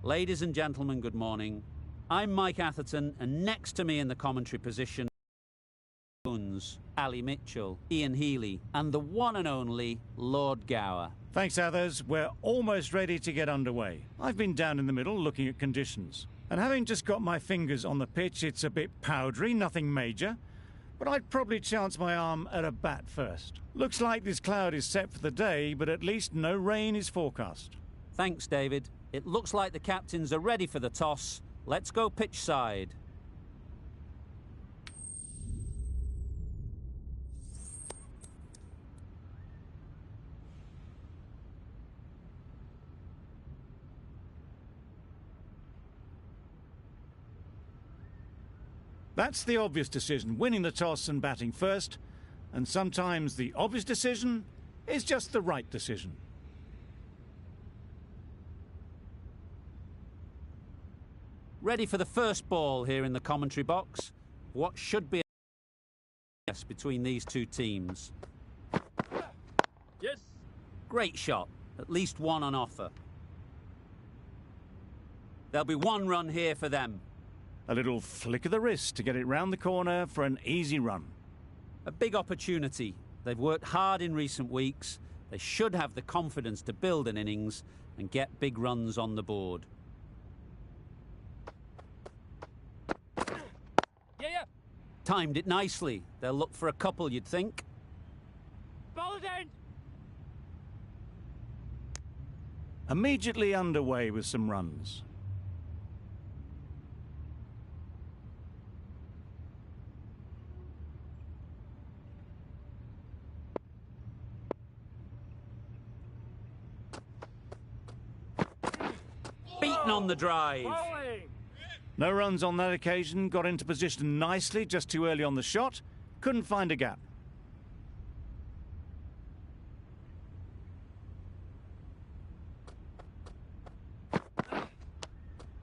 Ladies and gentlemen, good morning. I'm Mike Atherton, and next to me in the commentary position, Ali Mitchell, Ian Healy, and the one and only Lord Gower. Thanks, Athers. We're almost ready to get underway. I've been down in the middle looking at conditions. And having just got my fingers on the pitch, it's a bit powdery, nothing major. But I'd probably chance my arm at a bat first. Looks like this cloud is set for the day, but at least no rain is forecast. Thanks, David. It looks like the captains are ready for the toss. Let's go pitch side. That's the obvious decision, winning the toss and batting first. And sometimes the obvious decision is just the right decision. Ready for the first ball here in the commentary box. What should be a between these two teams. Yes. Great shot. At least one on offer. There'll be one run here for them. A little flick of the wrist to get it round the corner for an easy run. A big opportunity. They've worked hard in recent weeks. They should have the confidence to build an innings and get big runs on the board. Yeah. Timed it nicely. They'll look for a couple, you'd think. Ball it in. Immediately underway with some runs. Beaten on the drive. Bowling. No runs on that occasion, got into position nicely, just too early on the shot. Couldn't find a gap.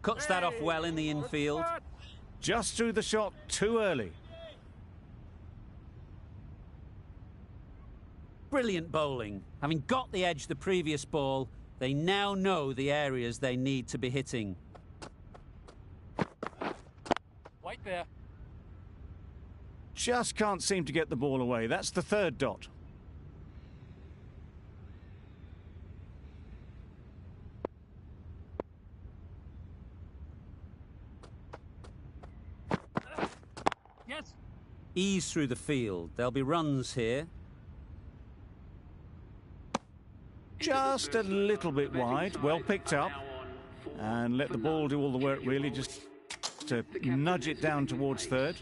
Cuts that off well in the infield. Just threw the shot too early. Brilliant bowling. Having got the edge the previous ball, they now know the areas they need to be hitting. White there. Just can't seem to get the ball away. That's the third dot. Yes. Ease through the field. There'll be runs here. Just a little bit wide, well picked up. And let the ball do all the work, really, just to nudge it down towards third.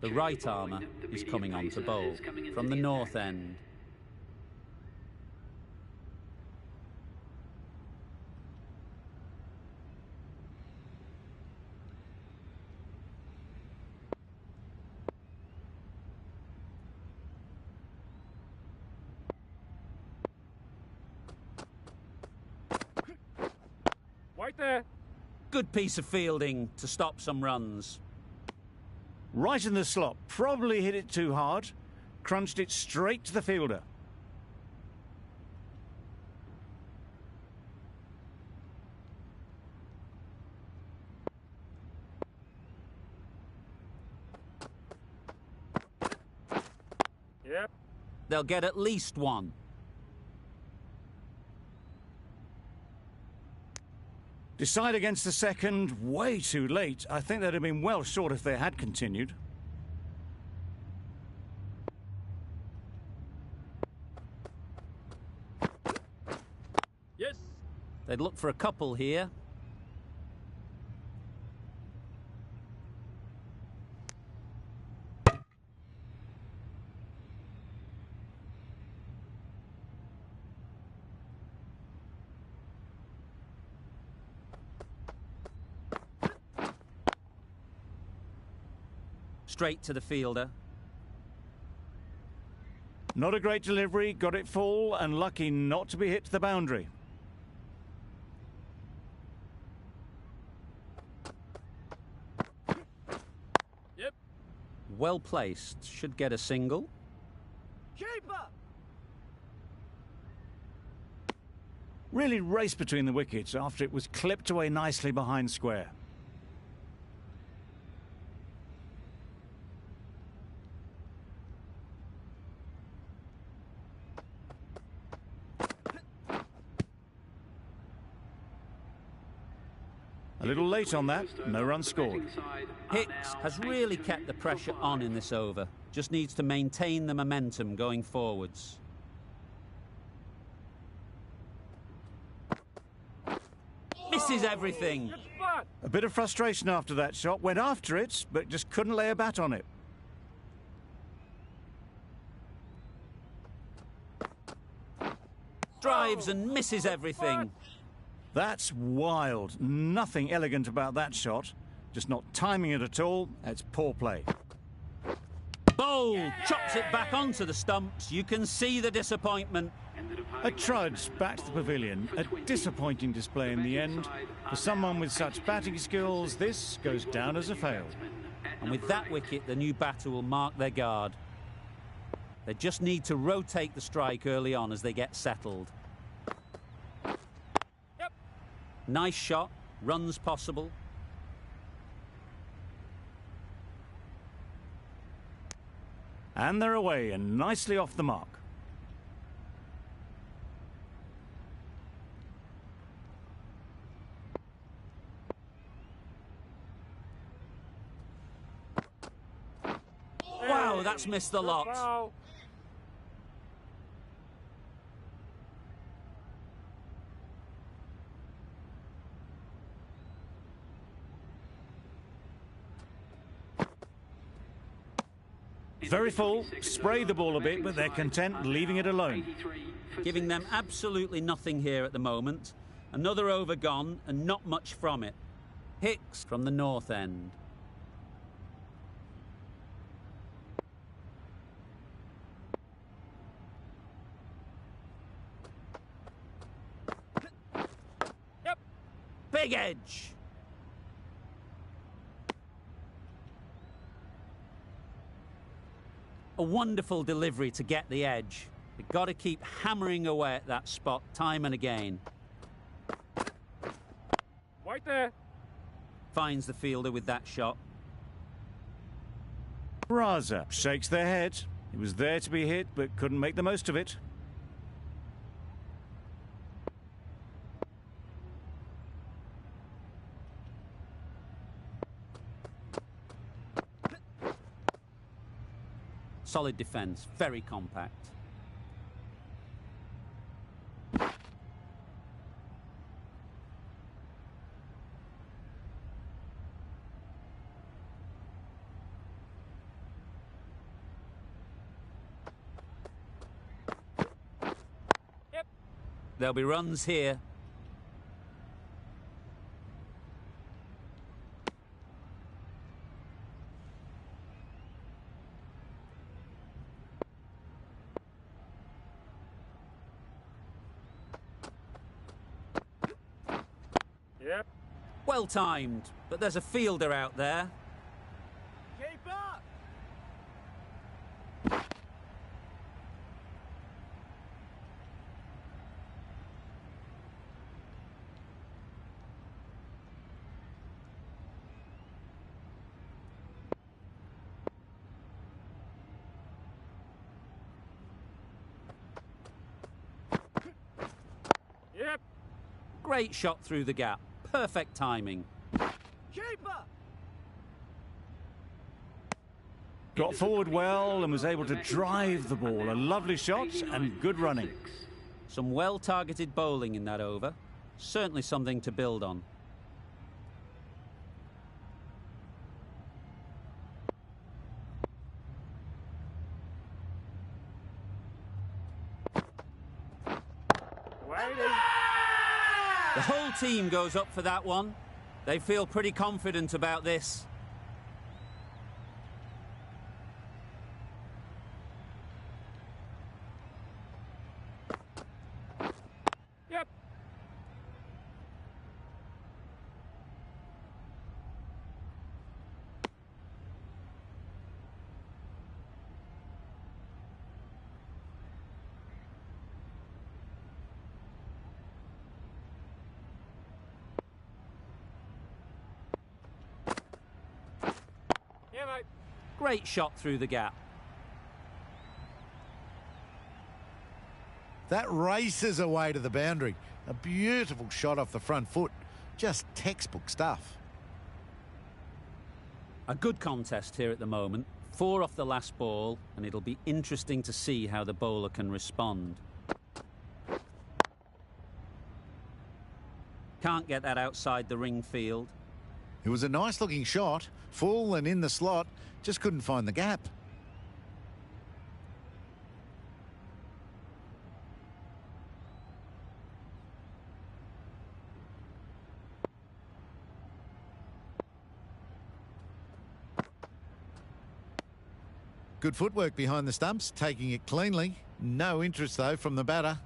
The right armour is coming on to bowl from the north end. White there. Good piece of fielding to stop some runs. Right in the slot, probably hit it too hard, crunched it straight to the fielder. They'll get at least one. Decide against the second, way too late. I think they'd have been well short if they had continued. Yes. They'd look for a couple here. Straight to the fielder. Not a great delivery, got it full and lucky not to be hit to the boundary. Yep. Well placed. Should get a single. Keeper. Really raced between the wickets after it was clipped away nicely behind square. A little late on that, no run scored. Hicks has really kept the pressure on in this over. Just needs to maintain the momentum going forwards. Misses everything. Good spot. A bit of frustration after that shot, went after it, but just couldn't lay a bat on it. Drives and misses everything. That's wild. Nothing elegant about that shot. Just not timing it at all. It's poor play. Bold, chops it back onto the stumps. You can see the disappointment. A trudge back to the pavilion. A disappointing display in the end. For someone with such batting skills, this goes down as a fail. And with that wicket, the new batter will mark their guard. They just need to rotate the strike early on as they get settled. Yep. Nice shot, runs possible. And they're away and nicely off the mark. Wow, that's missed the lot. Foul. Very full, spray the ball a bit, but they're content leaving it alone. Giving them absolutely nothing here at the moment. Another over gone and not much from it. Hicks from the north end. Yep. Big edge. A wonderful delivery to get the edge. They've got to keep hammering away at that spot time and again. Right there. Finds the fielder with that shot. Raza shakes their head. It was there to be hit, but couldn't make the most of it. Solid defence, very compact. Yep. There'll be runs here. Yep. Well timed, but there's a fielder out there. Keep up. Great shot through the gap. Perfect timing. Keeper! Got forward well and was able to drive the ball. A lovely shot and good running. Some well-targeted bowling in that over. Certainly something to build on. Waiting. The whole team goes up for that one. They feel pretty confident about this. Yep. Yeah, mate. Great shot through the gap. That races away to the boundary. A beautiful shot off the front foot. Just textbook stuff. A good contest here at the moment. 4 off the last ball, and it'll be interesting to see how the bowler can respond. Can't get that outside the ring field. It was a nice looking shot. Full and in the slot. Just couldn't find the gap. Good footwork behind the stumps, taking it cleanly. No interest, though, from the batter.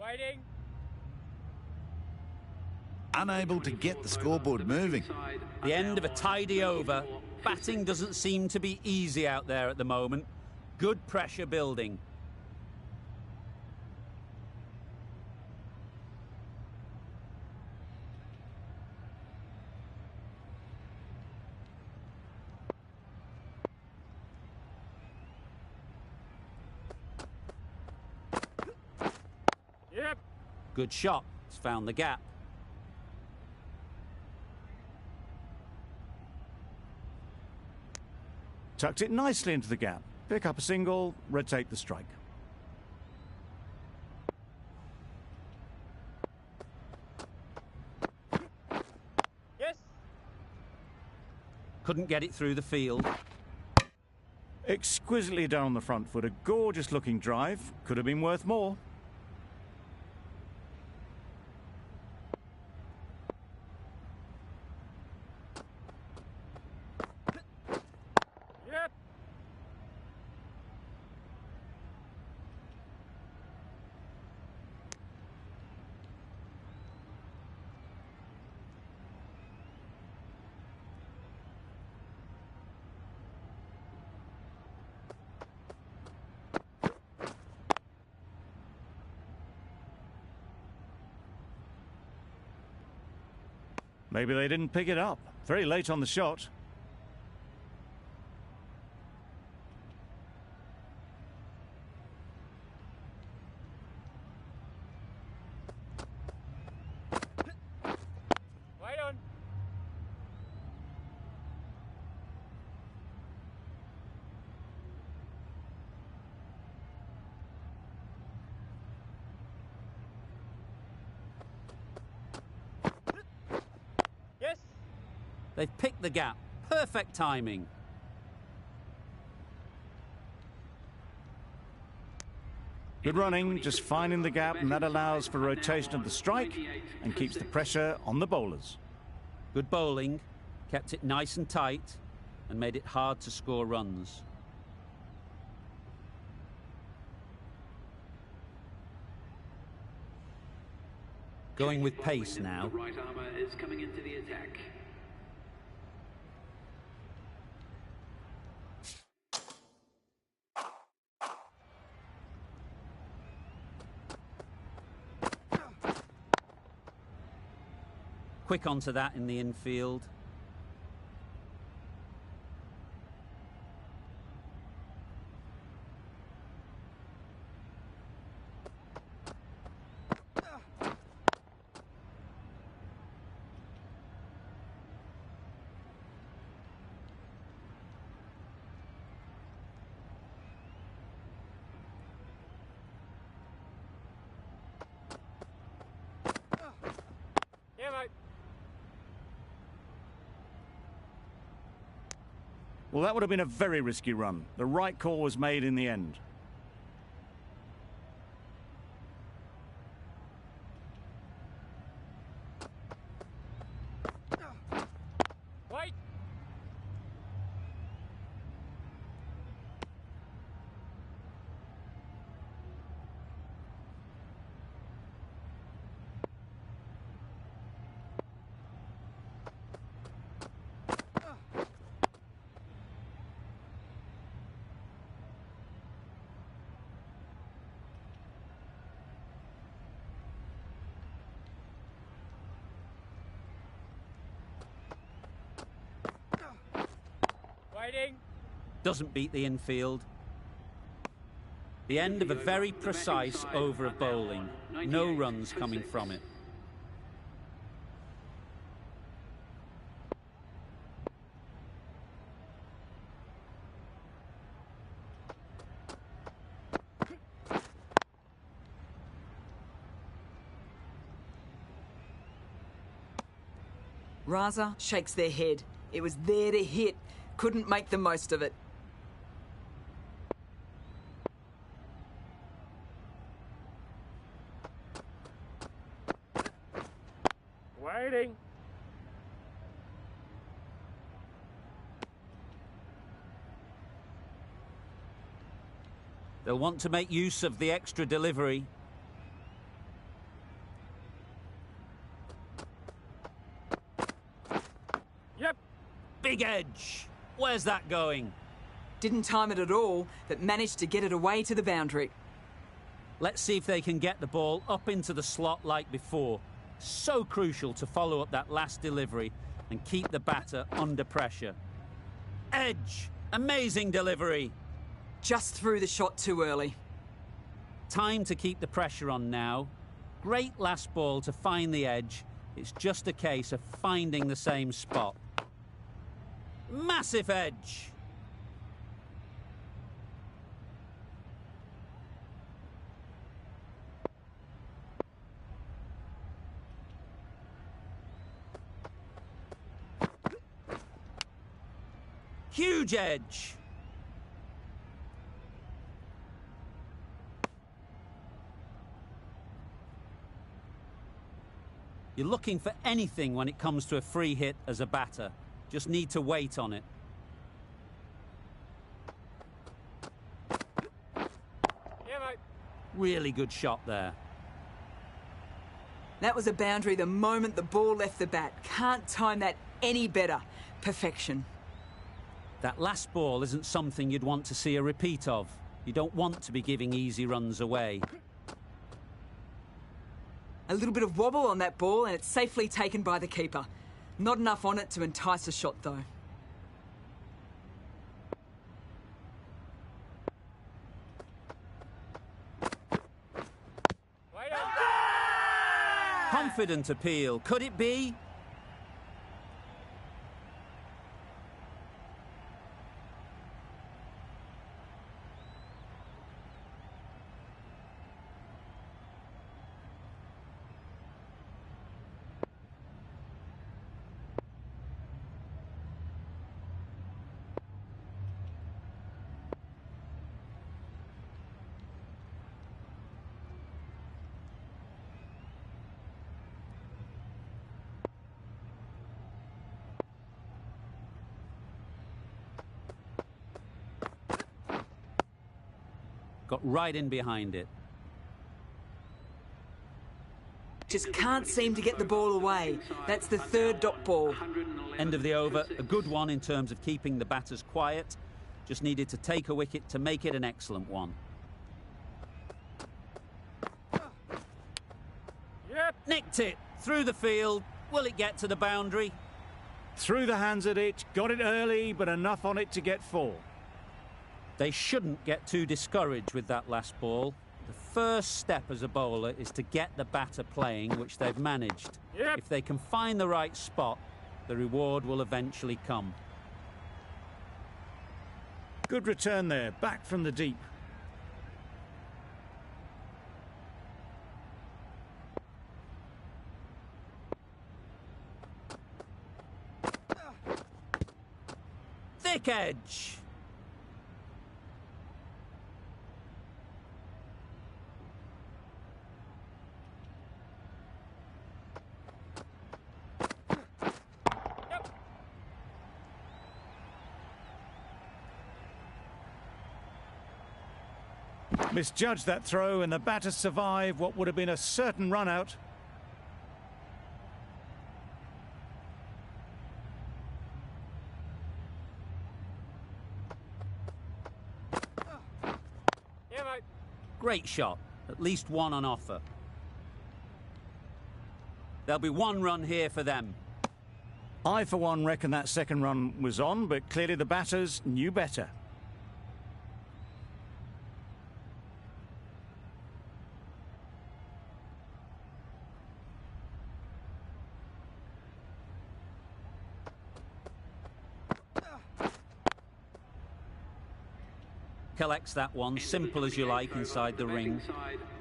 Waiting. Unable to get the scoreboard moving. The end of a tidy over. Batting doesn't seem to be easy out there at the moment. Good pressure building. Yep. Good shot. It's found the gap. Tucked it nicely into the gap. Pick up a single, rotate the strike. Yes. Couldn't get it through the field. Exquisitely done on the front foot. A gorgeous looking drive. Could have been worth more. Yep. Maybe they didn't pick it up. Very late on the shot. Wait on. Yes. They've picked the gap. Perfect timing. Good running, just finding the gap, and that allows for rotation of the strike and keeps the pressure on the bowlers. Good bowling. Kept it nice and tight and made it hard to score runs. Going with pace now. The right armour is coming into the attack. Quick onto that in the infield. Well, that would have been a very risky run. The right call was made in the end. Wait. Waiting. Doesn't beat the infield. The end of a very precise over of bowling. No runs coming from it. Raza shakes their head. It was there to hit. Couldn't make the most of it. Waiting. They'll want to make use of the extra delivery. Yep. Big edge. Where's that going? Didn't time it at all, but managed to get it away to the boundary. Let's see if they can get the ball up into the slot like before. So crucial to follow up that last delivery and keep the batter under pressure. Edge. Amazing delivery. Just threw the shot too early. Time to keep the pressure on now. Great last ball to find the edge. It's just a case of finding the same spot. Massive edge. Huge edge. You're looking for anything when it comes to a free hit as a batter. Just need to wait on it. Yeah, mate. Really good shot there. That was a boundary the moment the ball left the bat. Can't time that any better. Perfection. That last ball isn't something you'd want to see a repeat of. You don't want to be giving easy runs away. A little bit of wobble on that ball and it's safely taken by the keeper. Not enough on it to entice a shot though. Wait up. Confident appeal. Could it be? Got right in behind it. Just can't seem to get the ball away. That's the third dot ball. End of the over. A good one in terms of keeping the batters quiet. Just needed to take a wicket to make it an excellent one. Yep. Nicked it. Through the field. Will it get to the boundary? Through the hands at it, got it early, but enough on it to get 4. They shouldn't get too discouraged with that last ball. The first step as a bowler is to get the batter playing, which they've managed. Yep. If they can find the right spot, the reward will eventually come. Good return there, back from the deep. Thick Quick edge. Misjudged that throw, and the batters survive what would have been a certain run out. Yeah, mate. Great shot. At least one on offer. There'll be one run here for them. I, for one, reckon that second run was on, but clearly the batters knew better. Collects that one, simple as you like, inside the ring.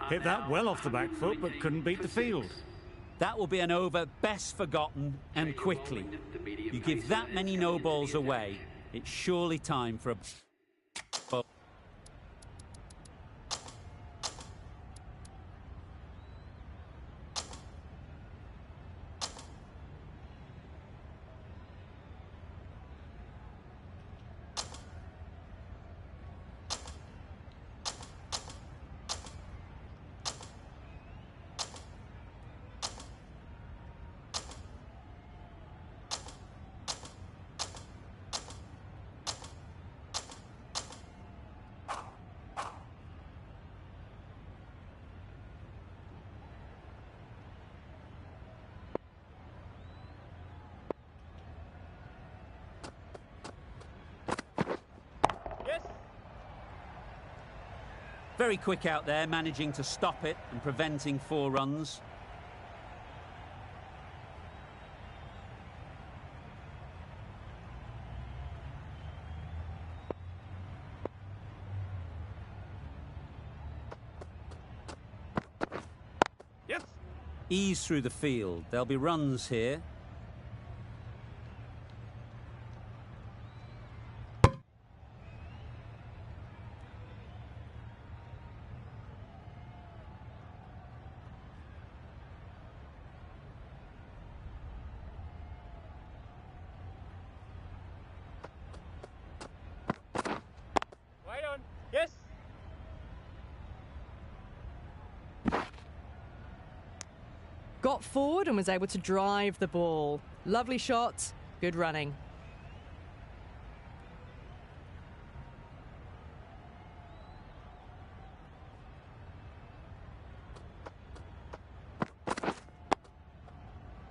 Hit that well off the back foot, but couldn't beat the field. That will be an over best forgotten and quickly. You give that many no balls away, it's surely time for a... Very quick out there, managing to stop it and preventing 4 runs. Yes. Ease through the field. There'll be runs here. Right on. Yes. Got forward and was able to drive the ball. Lovely shot, good running.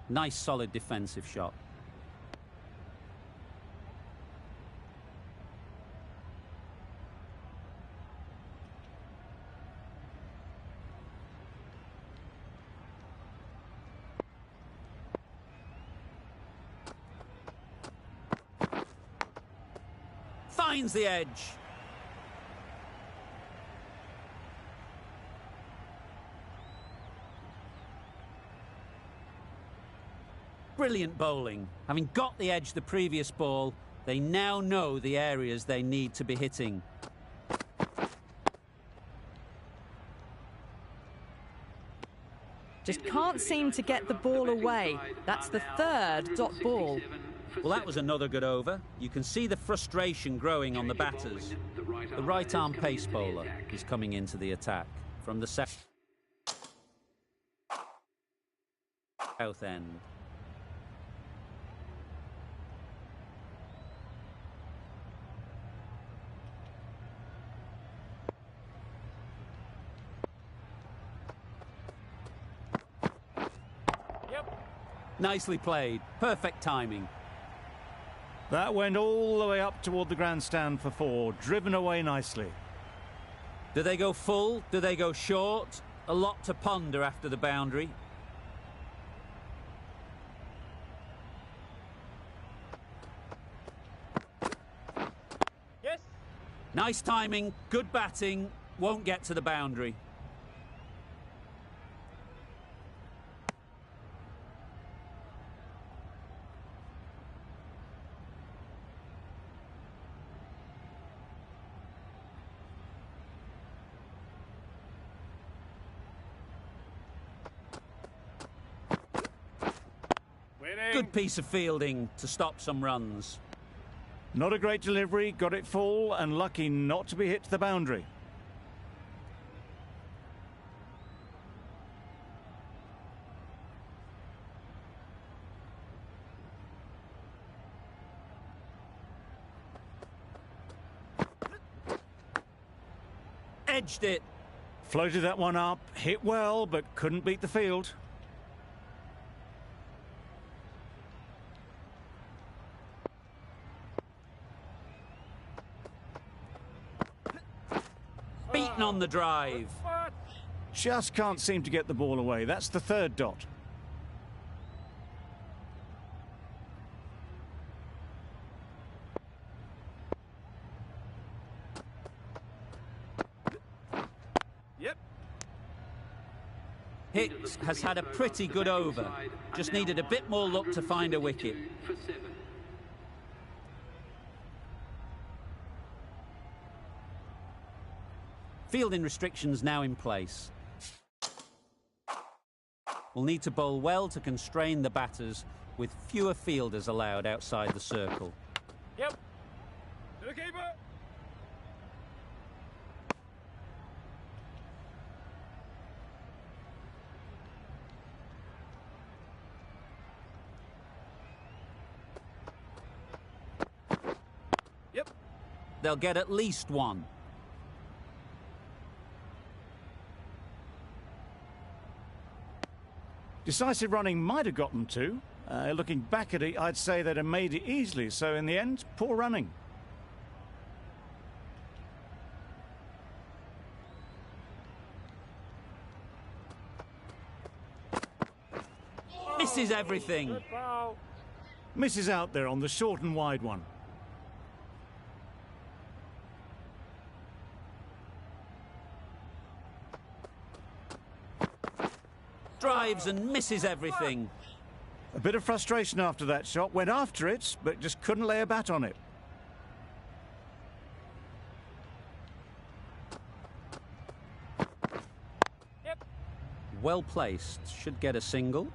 Nice solid defensive shot. Finds the edge. Brilliant bowling. Having got the edge the previous ball, they now know the areas they need to be hitting. Just can't seem to get the ball away. That's the 3rd dot ball. Well, that was another good over. You can see the frustration growing on the batters. The right-arm pace bowler is coming into the attack from the south end. Yep. Nicely played. Perfect timing. That went all the way up toward the grandstand for 4, driven away nicely. Do they go full? Do they go short? A lot to ponder after the boundary. Yes. Nice timing, good batting, won't get to the boundary. Good piece of fielding to stop some runs. Not a great delivery, got it full and lucky not to be hit to the boundary. Edged it. Floated that one up, hit well, but couldn't beat the field. Beaten on the drive. Just can't seem to get the ball away. That's the third dot. Yep. Hicks has had a pretty good over. Just needed a bit more luck to find a wicket. For 7. Fielding restrictions now in place. We'll need to bowl well to constrain the batters with fewer fielders allowed outside the circle. Yep. To the keeper. Yep. They'll get at least one. Decisive running might have got them two. Looking back at it, I'd say they'd have made it easily. So in the end, poor running. Misses everything. Good ball. Misses out there on the short and wide one. Drives and misses everything. A bit of frustration after that shot. Went after it, but just couldn't lay a bat on it. Yep. Well placed. Should get a single.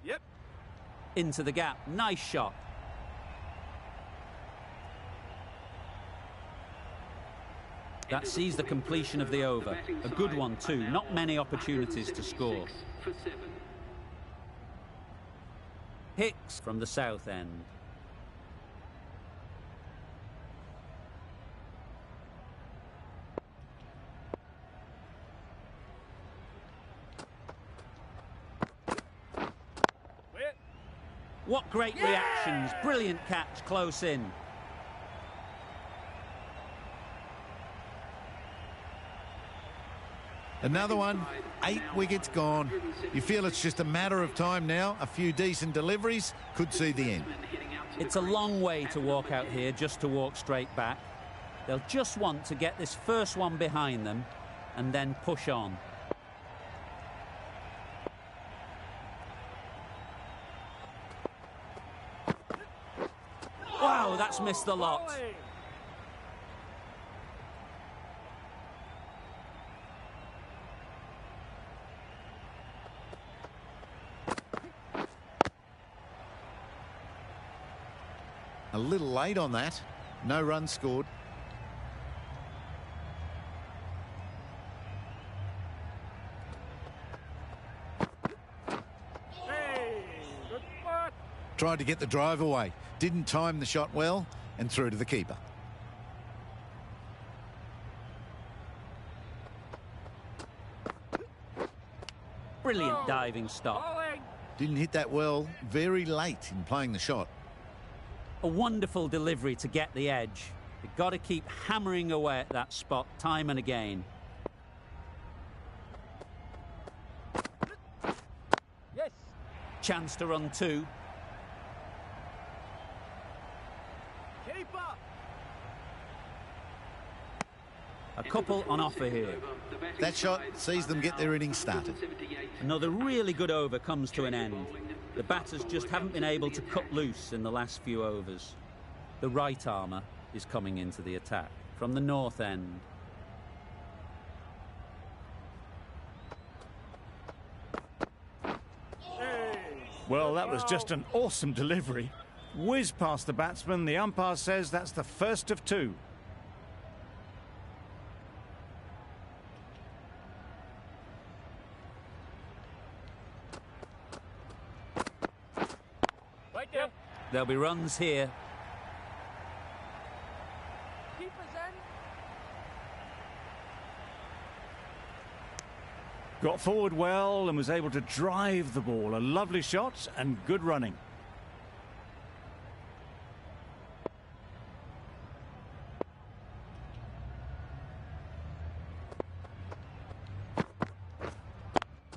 Yep. Into the gap. Nice shot. That sees the completion of the over. A good one too. Not many opportunities to score. For 7. Hicks from the south end. Wait. What great reactions. Brilliant catch close in. Another one, 8 wickets gone. You feel it's just a matter of time now. A few decent deliveries could see the end. It's a long way to walk out here just to walk straight back. They'll just want to get this first one behind them and then push on. Wow, that's missed the lot. Bowling. A little late on that. No runs scored. Hey. Good spot. Tried to get the drive away. Didn't time the shot well and through to the keeper. Brilliant diving stop. Bowling. Didn't hit that well. Very late in playing the shot. A wonderful delivery to get the edge. You've got to keep hammering away at that spot time and again. Yes. Chance to run two. Keeper. A couple on offer here. That shot sees them get their innings started. Another really good over comes to an end. The batters just haven't been able to cut loose in the last few overs. The right armour is coming into the attack from the north end. Well, that was just an awesome delivery. Whiz past the batsman. The umpire says that's the first of two. Right there. There'll be runs here. Keepers in. Got forward well and was able to drive the ball. A lovely shot and good running.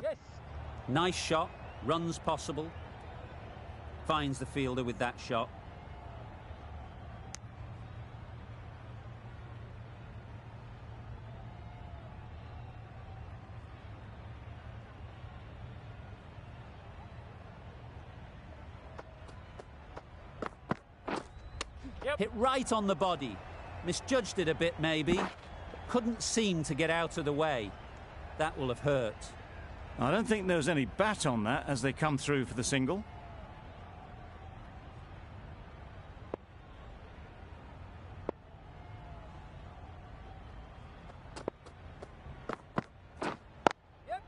Yes. Nice shot, runs possible. Finds the fielder with that shot. Yep. Hit right on the body. Misjudged it a bit maybe. Couldn't seem to get out of the way. That will have hurt. I don't think there was any bat on that as they come through for the single. Yep.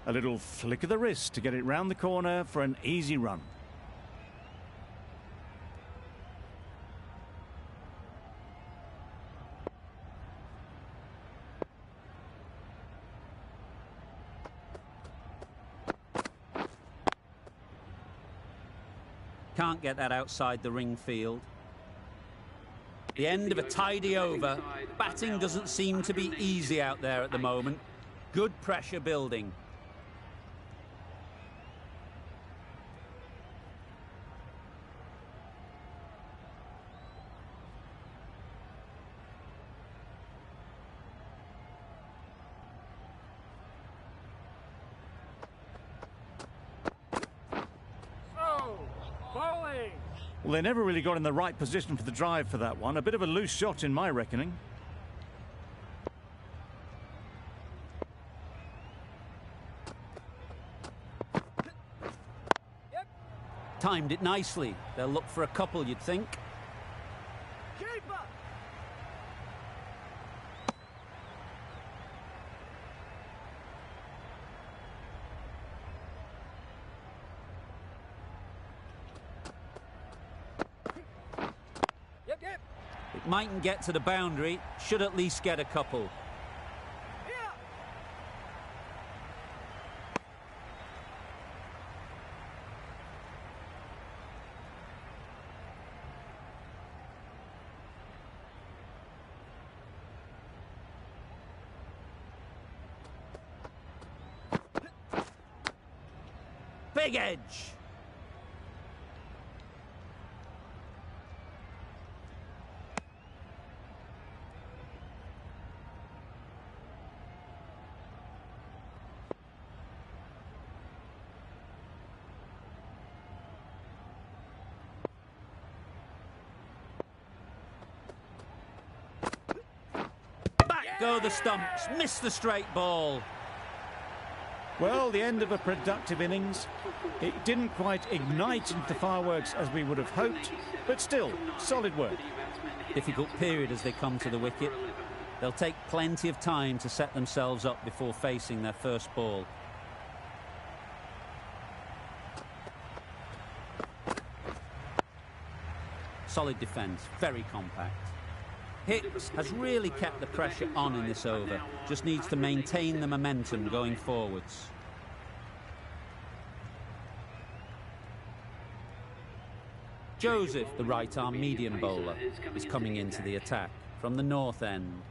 A little flick of the wrist to get it round the corner for an easy run. Can't get that outside the ring field. The end of a tidy over. Batting doesn't seem to be easy out there at the moment. Good pressure building. Oh, bowling. Well, they never really got in the right position for the drive for that one. A bit of a loose shot in my reckoning. Yep. Timed it nicely. They'll look for a couple, you'd think. Keeper. Yep, yep. It mightn't get to the boundary. Should at least get a couple. Yeah. Big edge. Back go the stumps. Missed the straight ball. Well, the end of a productive innings. It didn't quite ignite into fireworks as we would have hoped, but still, solid work. Difficult period as they come to the wicket. They'll take plenty of time to set themselves up before facing their first ball. Solid defence, very compact. Hicks has really kept the pressure on in this over. Just needs to maintain the momentum going forwards. Joseph, the right-arm medium bowler, is coming into the attack from the north end.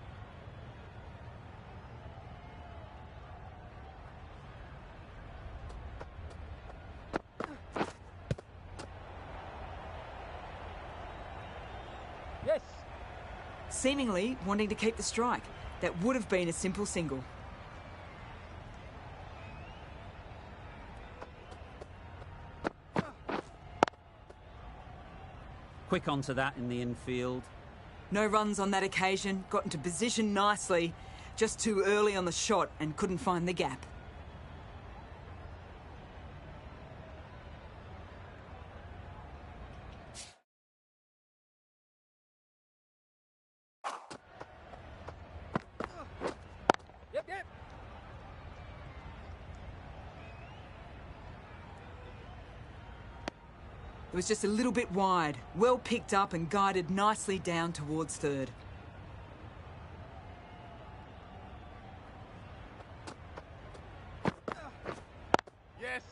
seemingly wanting to keep the strike. That would have been a simple single. Quick onto that in the infield. No runs on that occasion, got into position nicely, just too early on the shot and couldn't find the gap. Yep, yep. It was just a little bit wide, well picked up and guided nicely down towards third. Yes.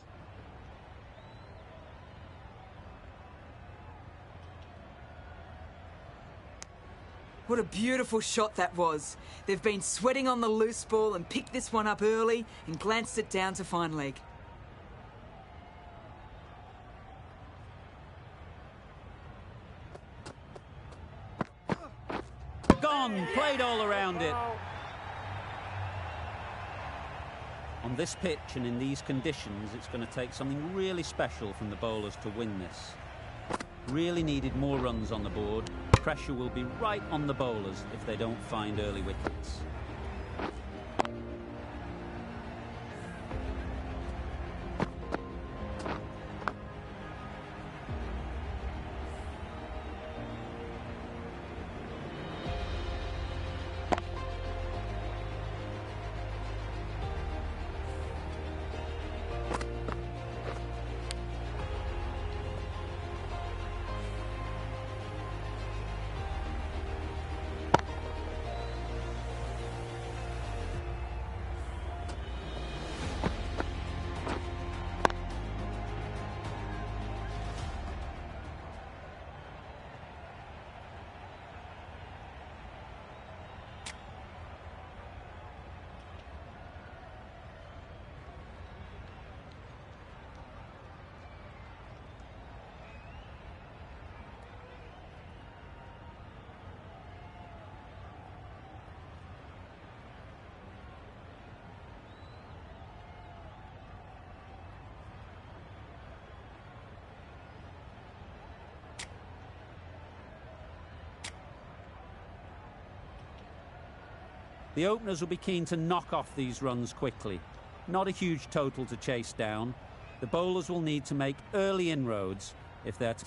What a beautiful shot that was. They've been sweating on the loose ball and picked this one up early and glanced it down to fine leg. Gone, played all around it. On this pitch and in these conditions, it's going to take something really special from the bowlers to win this. Really needed more runs on the board. Pressure will be right on the bowlers if they don't find early wickets. The openers will be keen to knock off these runs quickly. Not a huge total to chase down. The bowlers will need to make early inroads if they're to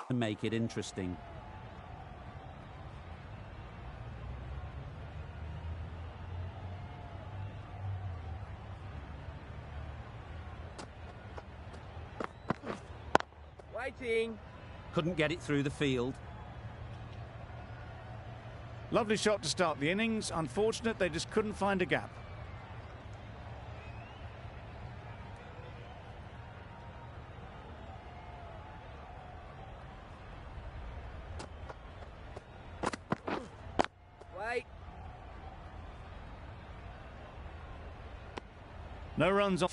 to make it interesting. Waiting. Couldn't get it through the field. Lovely shot to start the innings. Unfortunate they just couldn't find a gap. Wait. No runs on.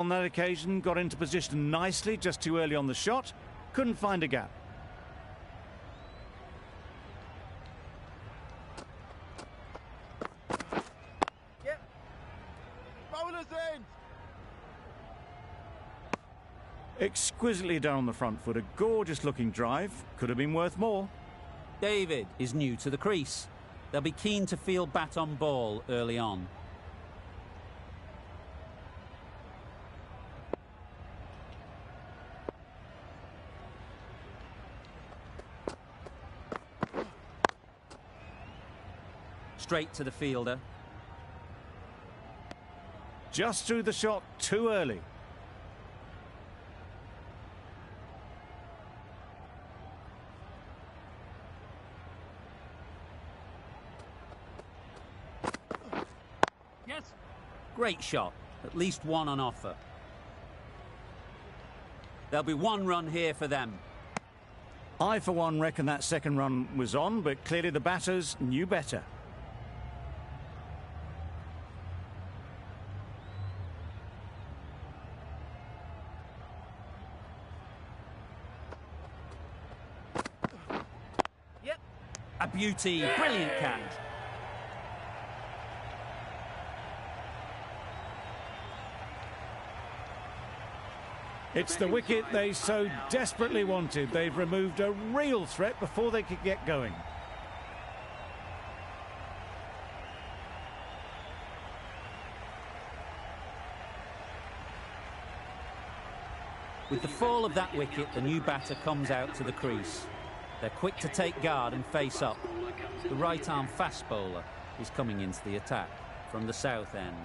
On that occasion, got into position nicely, just too early on the shot. Couldn't find a gap. Yep. Bowler's end. Exquisitely done on the front foot. A gorgeous looking drive. Could have been worth more. David is new to the crease. They'll be keen to field bat on ball early on. Straight to the fielder. Just threw the shot too early. Yes. Great shot. At least one on offer. There'll be one run here for them. I, for one, reckon that second run was on, but clearly the batters knew better. Yep. A beauty. Brilliant catch. It's the wicket they so desperately wanted. They've removed a real threat before they could get going. With the fall of that wicket, the new batter comes out to the crease. They're quick to take guard and face up. The right-arm fast bowler is coming into the attack from the south end.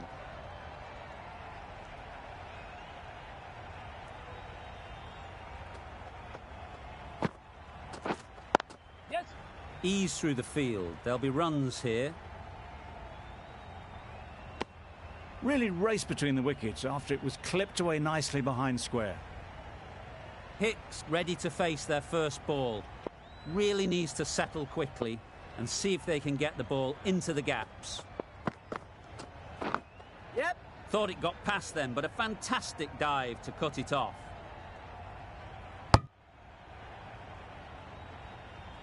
Yes. Ease through the field. There'll be runs here. Really raced between the wickets after it was clipped away nicely behind square. Hicks ready to face their first ball. Really needs to settle quickly and see if they can get the ball into the gaps. Yep. Thought it got past them, but a fantastic dive to cut it off.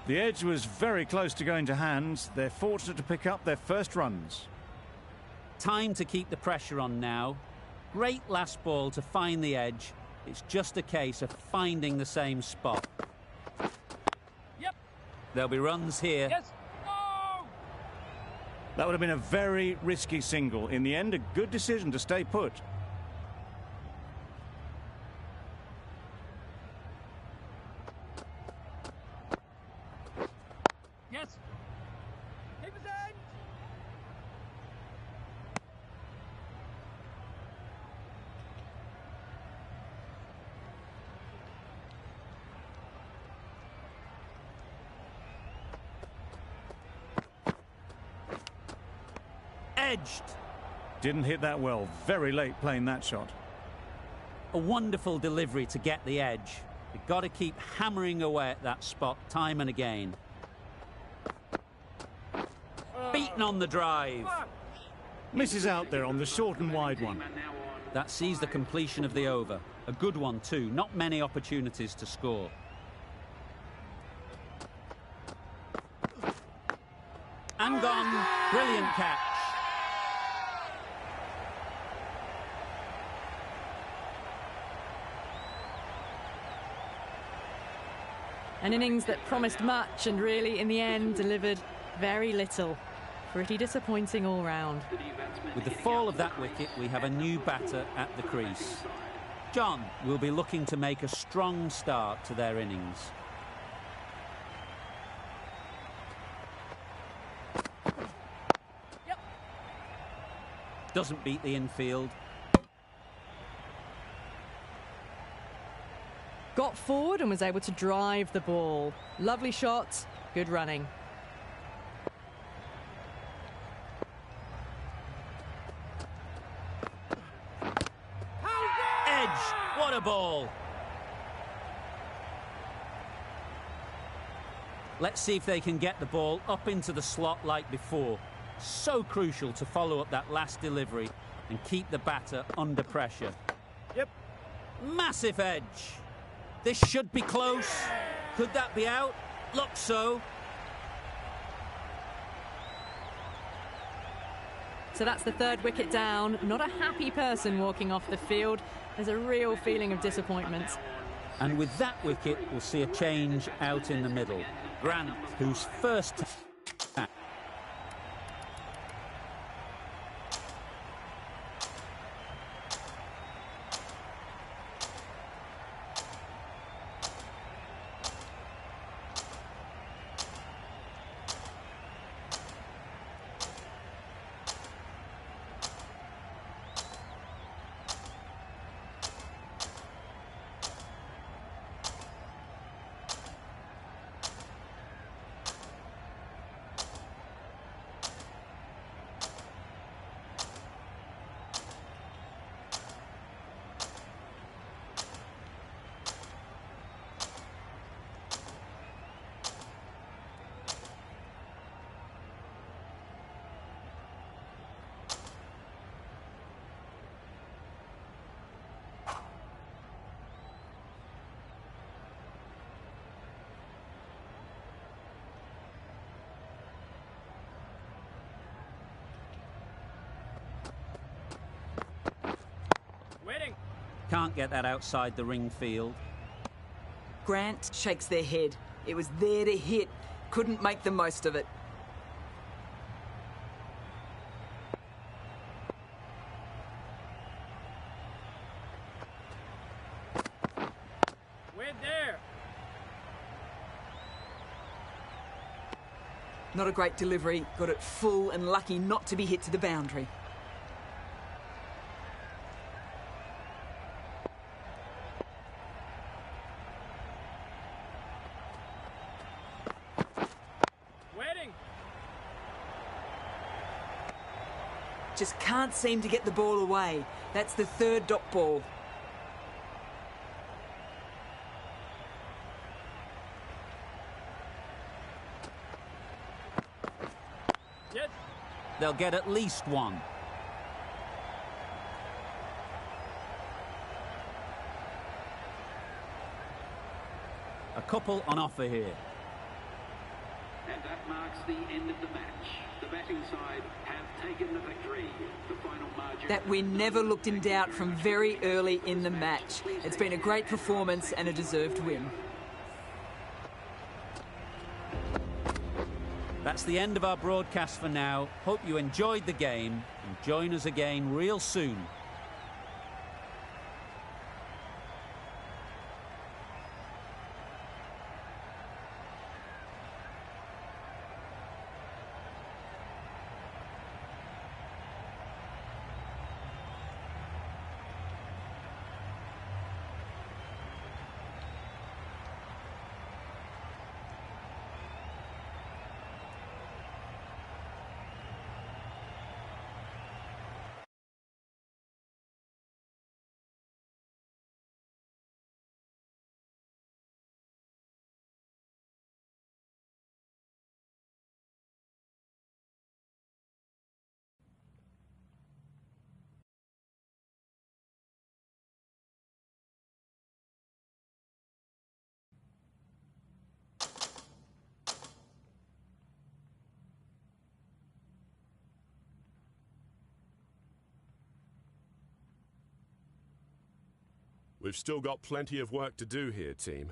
The edge was very close to going to hands. They're fortunate to pick up their first runs. Time to keep the pressure on now. Great last ball to find the edge. It's just a case of finding the same spot. Yep. There'll be runs here. Yes. No. That would have been a very risky single. In the end, a good decision to stay put. Yes. Keeper's end. Edged. Didn't hit that well. Very late playing that shot. A wonderful delivery to get the edge. You've got to keep hammering away at that spot time and again. Beaten on the drive. Misses out there on the short and wide one. That sees the completion of the over. A good one too. Not many opportunities to score. And gone. Brilliant catch. An innings that promised much and really, in the end, delivered very little. Pretty disappointing all round. With the fall of that wicket, we have a new batter at the crease. John will be looking to make a strong start to their innings. Yep. Doesn't beat the infield. Got forward and was able to drive the ball. Lovely shot, good running. Edge, what a ball. Let's see if they can get the ball up into the slot like before. So crucial to follow up that last delivery and keep the batter under pressure. Yep. Massive edge. This should be close. Could that be out? Looks so. So that's the third wicket down. Not a happy person walking off the field. There's a real feeling of disappointment. And with that wicket, we'll see a change out in the middle. Grant, who's first... Waiting. Can't get that outside the ring field. Grant shakes their head. It was there to hit. Couldn't make the most of it. Wait there. Not a great delivery. Got it full and lucky not to be hit to the boundary. Waiting. Just can't seem to get the ball away. That's the third dot ball. Yes. They'll get at least one. A couple on offer here. And that marks the end of the match. The batting side have taken the victory. The final margin... That win never looked in doubt from very early in the match. It's been a great performance and a deserved win. That's the end of our broadcast for now. Hope you enjoyed the game and join us again real soon. We've still got plenty of work to do here, team.